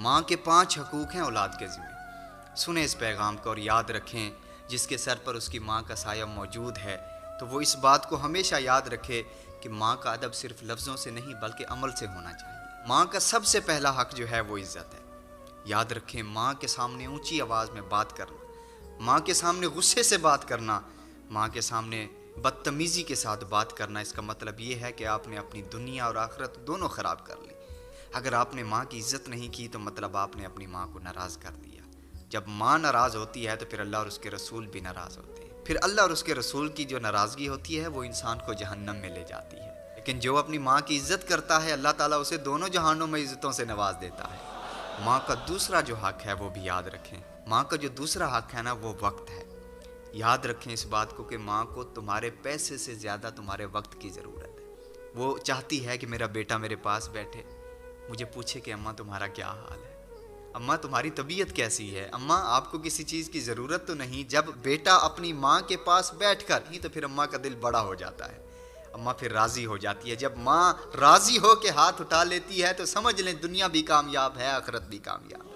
माँ के 5 हकूक़ हैं औलाद के ज़िम्मे। सुने इस पैगाम को और याद रखें, जिसके सर पर उसकी माँ का साया मौजूद है तो वो इस बात को हमेशा याद रखे कि माँ का अदब सिर्फ लफ्ज़ों से नहीं बल्कि अमल से होना चाहिए। माँ का सबसे पहला हक जो है वो इज़्ज़त है। याद रखें, माँ के सामने ऊंची आवाज़ में बात करना, माँ के सामने गुस्से से बात करना, माँ के सामने बदतमीज़ी के साथ बात करना, इसका मतलब ये है कि आपने अपनी दुनिया और आखिरत दोनों ख़राब कर ली। अगर आपने माँ की इज़्ज़त नहीं की तो मतलब आपने अपनी माँ को नाराज़ कर दिया। जब माँ नाराज़ होती है तो फिर अल्लाह और उसके रसूल भी नाराज़ होते हैं। फिर अल्लाह और उसके रसूल की जो नाराज़गी होती है वो इंसान को जहन्नम में ले जाती है। लेकिन जो अपनी माँ की इज़्ज़त करता है, अल्लाह ताला उसे दोनों जहानों में इज़्ज़तों से नवाज देता है। माँ का दूसरा जो हक़ है वो भी याद रखें। माँ का जो दूसरा हक़ है ना वो वक्त है। याद रखें इस बात को कि माँ को तुम्हारे पैसे से ज़्यादा तुम्हारे वक्त की ज़रूरत है। वो चाहती है कि मेरा बेटा मेरे पास बैठे, मुझे पूछे कि अम्मा तुम्हारा क्या हाल है, अम्मा तुम्हारी तबीयत कैसी है, अम्मा आपको किसी चीज़ की ज़रूरत तो नहीं। जब बेटा अपनी माँ के पास बैठकर ही तो फिर अम्मा का दिल बड़ा हो जाता है, अम्मा फिर राज़ी हो जाती है। जब माँ राज़ी हो के हाथ उठा लेती है तो समझ लें दुनिया भी कामयाब है, आखिरत भी कामयाब है।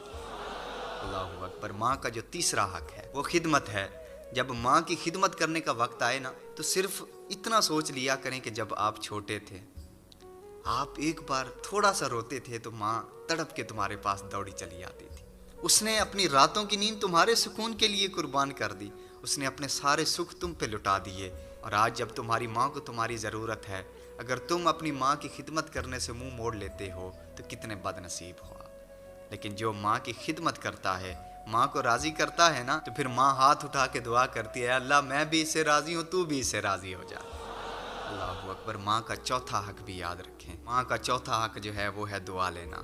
अल्लाहु अकबर। माँ का जो तीसरा हक़ है वो खिदमत है। जब माँ की खिदमत करने का वक्त आए ना तो सिर्फ इतना सोच लिया करें कि जब आप छोटे थे, आप एक बार थोड़ा सा रोते थे तो माँ तड़प के तुम्हारे पास दौड़ी चली आती थी। उसने अपनी रातों की नींद तुम्हारे सुकून के लिए कुर्बान कर दी, उसने अपने सारे सुख तुम पे लुटा दिए। और आज जब तुम्हारी माँ को तुम्हारी ज़रूरत है, अगर तुम अपनी माँ की खिदमत करने से मुंह मोड़ लेते हो तो कितने बदनसीब हो आप। लेकिन जो माँ की खिदमत करता है, माँ को राज़ी करता है ना, तो फिर माँ हाथ उठा के दुआ करती है, अल्लाह मैं भी इससे राज़ी हूँ, तू भी इससे राज़ी हो जा। अल्लाहु अकबर। माँ का चौथा हक़ भी याद रखें। माँ का चौथा हक़ जो है वो है दुआ लेना।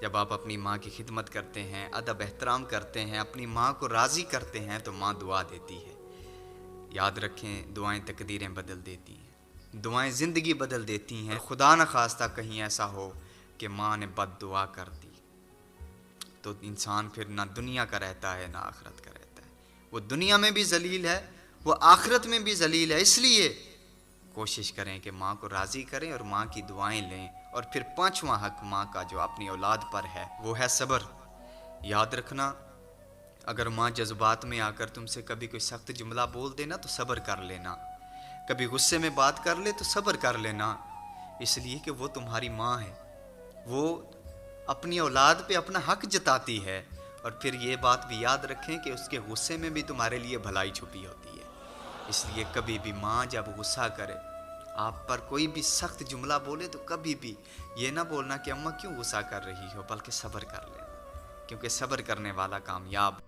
जब आप अपनी माँ की खिदमत करते हैं, अदब एहतराम करते हैं, अपनी माँ को राज़ी करते हैं तो माँ दुआ देती है। याद रखें, दुआएं तकदीरें बदल देती हैं, दुआएं ज़िंदगी बदल देती हैं। खुदा न खास्ता कहीं ऐसा हो कि माँ ने बद दुआ कर दी तो इंसान फिर ना दुनिया का रहता है ना आखिरत का रहता है। वो दुनिया में भी जलील है, वो आखिरत में भी जलील है। इसलिए कोशिश करें कि माँ को राज़ी करें और माँ की दुआएं लें। और फिर 5वां हक़ माँ का जो अपनी औलाद पर है वो है सब्र। याद रखना, अगर माँ जज्बात में आकर तुमसे कभी कोई सख्त जुमला बोल देना तो सब्र कर लेना, कभी गुस्से में बात कर ले तो सब्र कर लेना, इसलिए कि वो तुम्हारी माँ है, वो अपनी औलाद पे अपना हक़ जताती है। और फिर ये बात भी याद रखें कि उसके गुस्से में भी तुम्हारे लिए भलाई छुपी होती है। इसलिए कभी भी माँ जब गुस्सा करे, आप पर कोई भी सख्त जुमला बोले तो कभी भी ये ना बोलना कि अम्मा क्यों गुस्सा कर रही हो, बल्कि सब्र कर लेना, क्योंकि सब्र करने वाला कामयाब